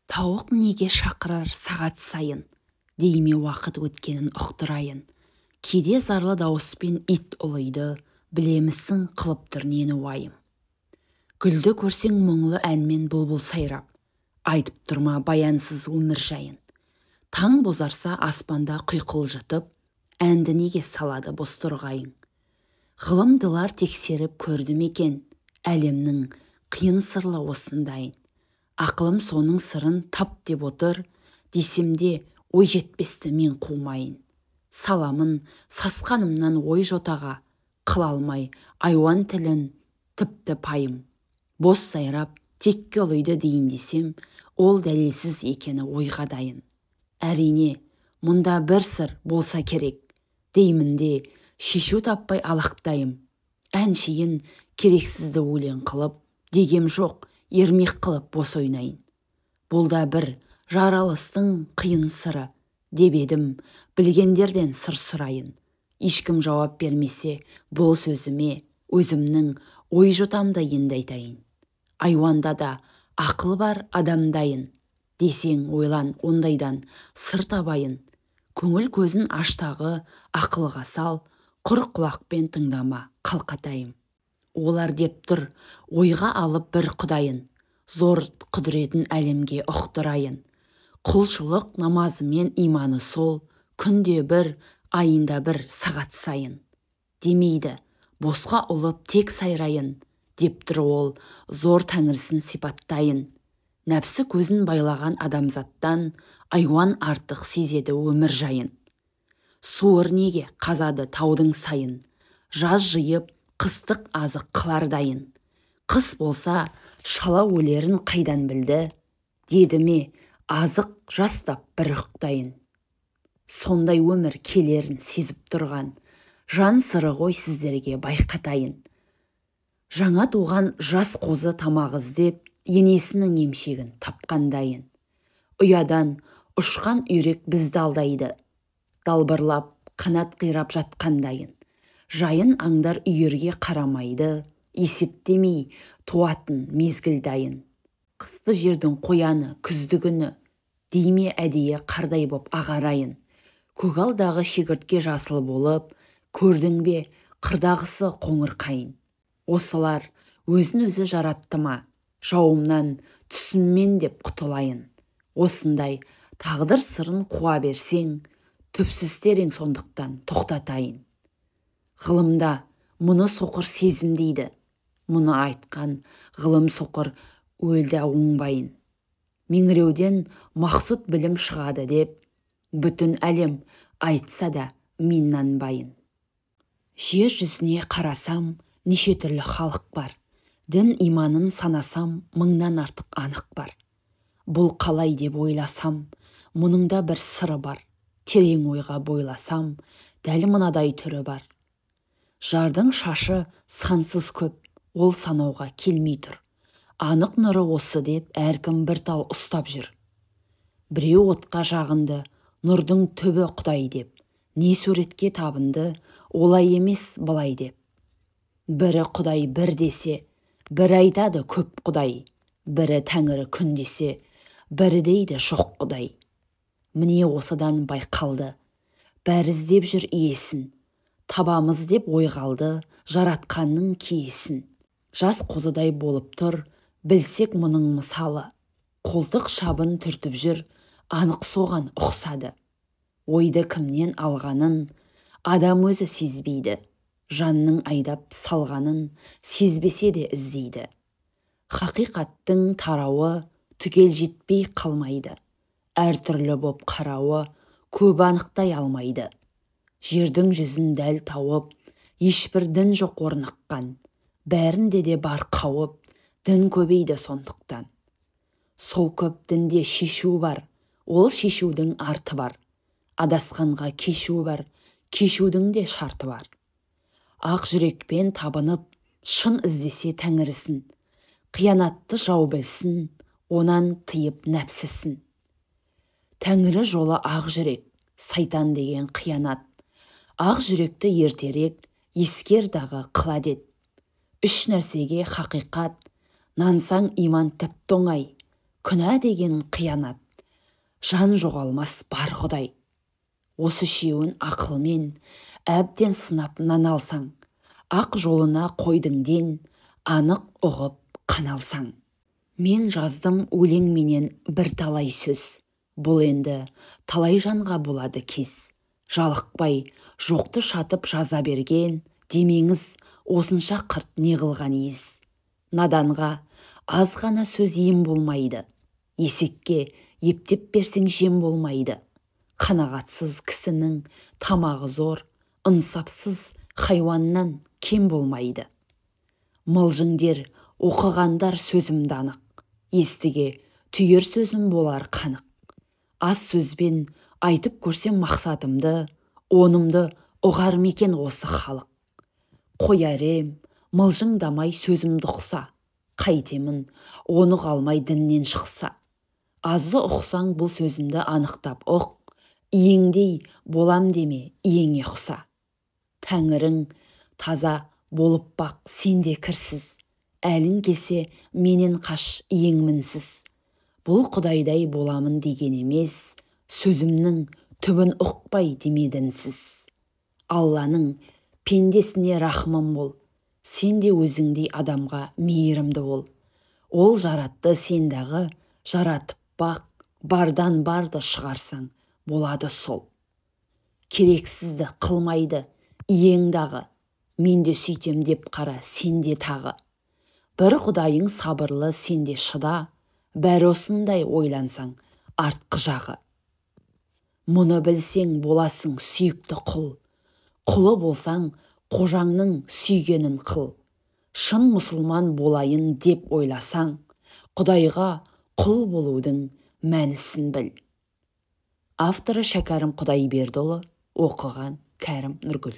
Тауық неге шақырар сағат сайын, дейме уақыт өткенін ұқтырайын. Кейде зарлы дауыспен ит ұлиды, білемісің қылып тұр нені уайым. Гүлді көрсең мұңлы әнмен бұлбұл сайрап, айтып тұрма баянсыз өмір жайын. Таң бозарса аспанда құйқылжытып, әнді неге салады бозторғайың. Ғылымдылар тексеріп көрді мекен, әлемнің қиын сырлы осындайын. Ақылым соның сырын тап деп отыр, десемде ой жетпесті мен қумайын. Саламын сасқанымнан ой жотаға, қыла алмай айуан тілін тіпті пайым. Бос сайрап текке ұлиды дейін десем, ол дәлелсіз екені ойға дайын. Әрине, мұнда бір сыр болса керек, деймінде шешу таппай алақтайым. Әншейін керексізді өлең қылып, дегем жоқ, ермек қылып бос ойнайын. Бұл да бір жаралыстың қиын сыры, деп едім, білгендерден сыр сұрайын. Ешкім жауап бермесе, бұл сөзіме өзімнің ой жотамды енді айтайын. Айуанда да ақыл бар адамдайын, десең ойлан ондайдан сыр табайын. Көңіл көзін аштағы ақылға сал, құр құлақпен тыңдама қалқатайым. Олар деп тұр, ойға алып бір құдайын, зор құдіретін әлемге ұқтырайын. Құлшылық намазымен иманы сол, күнде бір, айында бір сағат сайын. Демейді, босқа ұлып тек сайрайын, деп тұр ол, зор тәңірсін сипаттайын. Нәпсі көзін байлаған адамзаттан, айуан артық сезеді өмір жайын. Суыр неге қазады таудың сайын, жаз жиып, қыстық азық қылардайын. Қыс болса, шала өлерін қайдан білді, деді ме, азық жастап бір ұқтайын. Сондай өмір келерін сезіп тұрған, жан сыры ғой сіздерге байқатайын. Жаңа туған жас қозы тамақ іздеп, енесінің емшегін тапқандайын. Ұядан ұшқан үйрек бізді алдайды, далбырлап қанат қирап жатқандайын. Жайын аңдар үйірге қарамайды, есептемей туатын мезгіл дайын. Қысты жердің қояны күзді күні, дейме әдейі қардай боп ағарайын. Көгалдағы шегіртке жасыл болып, көрдің бе қырдағысы қоңыр қайын. Осылар өзін өзі жаратты ма, жауымнан түсіммен деп құтылайын. Осындай тағдыр сырын қуа берсең, түпсіз терең сондықтан тоқтатайын. Ғылымда мұны соқыр сезім дейді, мұны айтқан ғылым соқыр өлді оңбайын. Меңіреуден мақсұт білім шығады деп, бүтін әлем айтса да мен нанбайын. Жер жүзіне қарасам, неше түрлі халық бар. Дін иманын санасам, мыңнан артық анық бар. Бұл қалай деп ойласам, мұныңда бір сыры бар. Терең ойға бойласам, дәл мынадай түрі бар. Жардың шашы сансыз көп, ол санауға келмей тұр. Анық нұры осы деп әркім бір тал ұстап жүр. Біреу отқа жағынды, нұрдың түбі құдай деп, не суретке табынды, олай емес былай деп. Бірі құдай бір десе, бірі айтады көп құдай, бірі тәңірі күн десе, бірі дейді жоқ құдай. Міне осыдан байқалды, бәрі іздеп жүр иесін, табамыз деп ойғалды жаратқанның киесін. Жас қозыдай болып тұр, білсек мұның мысалы, қолтық шабын түртіп жүр, анық соған ұқсады. Ойды кімнен алғанын адам өзі сезбейді, жанның айдап салғанын сезбесе де іздейді. Хақиқаттың тарауы түгел жетпей қалмайды, әртүрлі боп қарауы көп анықтай алмайды. Жердің жүзін дәл тауып, ешбір дін жоқ орныққан, бәрінде де бар қауіп, дін көбейді сондықтан. Сол көп дінде шешу бар, ол шешудің арты бар. Адасқанға кешу бар, кешудің де шарты бар. Ақ жүрекпен табынып, шын іздесе тәңірісін, қиянатты жау білсін, онан тыйып нәпсісін. Тәңірі жолы ақ жүрек, сайтан деген қиянат. Ақ жүректі ертерек, ескер дағы қыладет. Үш нәрсеге хақиқат, нансаң иман тіпті оңай, күнә деген қиянат, жан жоғалмас бар Құдай. Осы шеуін ақылмен әбден сынап наналсаң, ақ жолына қойдың ден, анық ұғып қаналсаң. Мен жаздым өлеңменен бір талай сөз, бұл енді талай жанға болады кез. Жалықпай, жоқты шатып жаза берген, демеңіз осынша қырт не қылған ез. Наданға аз ғана сөз ем болмайды, есекке ептеп берсең жем болмайды. Қанағатсыз кісінің тамағы зор, ынсапсыз хайуаннан кем болмайды. Мылжыңдер, оқығандар сөзімді анық, естіге түйер сөзім болар қанық. Аз сөзбен айтып көрсем мақсатымды, онымды ұғар мекен осы халық. Қояр ем, мылжыңдамай сөзімді ұқса, қайтемін оны қалмай діннен шықса. Азды ұқсаң бұл сөзімді анықтап ұқ, иеңдей болам деме иеңе ұқса. Тәңірің таза болып бақ сенде кірсіз, әлің келсе менен қаш иең мінсіз. Бұл Құдайдай боламын деген емес, сөзімнің түбін ұқпай демедінсіз. Алланың пендесіне рахмым бол, сен де өзіңдей адамға мейірімді бол. Ол жаратты сендағы, жаратып бақ, бардан барды шығарсаң, болады сол. Керексізді қылмайды иеңдағы, мен де сөйтем деп қара сенде тағы. Бір Құдайың сабырлы сенде шыда, бәрі осындай ойлансаң артқы жағы. Мұны білсең боласың сүйікті құл, құлы болсаң қожаңның сүйгенін қыл. Шын мұсылман болайын деп ойласаң, Құдайға құл болудың мәнісін біл. Авторы Шәкәрім Құдайбердіұлы, оқыған Кәрім Нұргүл.